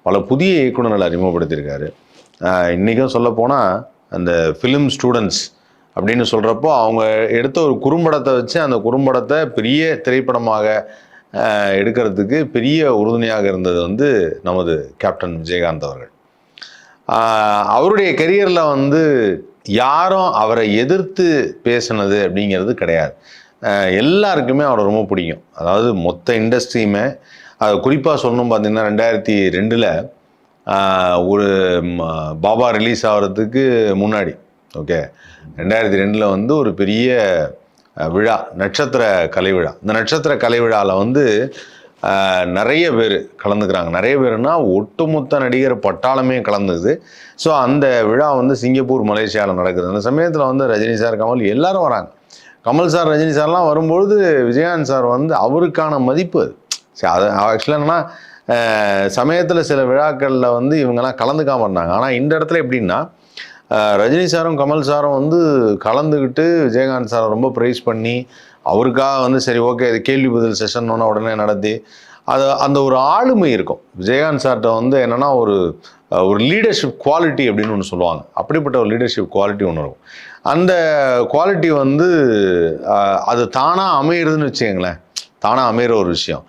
பல புதிய இயக்குநர்களை அறிமுகப்படுத்தியிருக்காரு. இன்றைக்கும் சொல்லப்போனால் அந்த ஃபிலிம் ஸ்டூடெண்ட்ஸ் அப்படின்னு சொல்கிறப்போ அவங்க எடுத்த ஒரு குறும்படத்தை வச்சு அந்த குறும்படத்தை பெரிய திரைப்படமாக எடுக்கிறதுக்கு பெரிய உறுதுணையாக இருந்தது வந்து நமது கேப்டன் விஜயகாந்த் அவர்கள். அவருடைய கெரியரில் வந்து யாரும் அவரை எதிர்த்து பேசினது அப்படிங்கிறது கிடையாது. எல்லாருக்குமே அவரை ரொம்ப பிடிக்கும். அதாவது மொத்த இண்டஸ்ட்ரியுமே, அது குறிப்பாக சொல்லணும் பார்த்தீங்கன்னா 2002 ஒரு பாபா ரிலீஸ் ஆகிறதுக்கு முன்னாடி, ஓகே, 2002 வந்து ஒரு பெரிய விழா, நட்சத்திர கலை விழா. இந்த நட்சத்திர கலை விழாவில் வந்து நிறைய பேர் கலந்துக்கிறாங்க. நிறைய பேர்னா ஒட்டுமொத்த நடிகர் பட்டாளமே கலந்துக்குது. ஸோ அந்த விழா வந்து சிங்கப்பூர், மலேசியாவில் நடக்குது. அந்த சமயத்தில் வந்து ரஜினி சார், கமல் எல்லாரும் வராங்க. கமல் சார், ரஜினி சார்லாம் வரும்பொழுது விஜயகாந்த் சார் வந்து அவருக்கான மதிப்பு அது. சரி, அது ஆக்சுவலாக என்னன்னா, சமயத்தில் சில விழாக்களில் வந்து இவங்கெல்லாம் கலந்துக்காமல் இருந்தாங்க. ஆனால் இந்த இடத்துல எப்படின்னா, ரஜினி சாரும் கமல் சாரும் வந்து கலந்துக்கிட்டு விஜயகாந்த் சாரை ரொம்ப ப்ரைஸ் பண்ணி அவருக்காக வந்து சரி ஓகே இது கேள்வி பதில் செஷன் உடனே நடத்தி அந்த ஒரு ஆளுமை இருக்கும் விஜயகாந்த் சார்கிட்ட. வந்து என்னென்னா ஒரு லீடர்ஷிப் குவாலிட்டி அப்படின்னு ஒன்று சொல்லுவாங்க. அப்படிப்பட்ட ஒரு லீடர்ஷிப் குவாலிட்டி ஒன்று இருக்கும். அந்த குவாலிட்டி வந்து அது தானாக அமையிறதுன்னு வச்சுக்கோங்களேன், தானாக அமையிற ஒரு விஷயம்.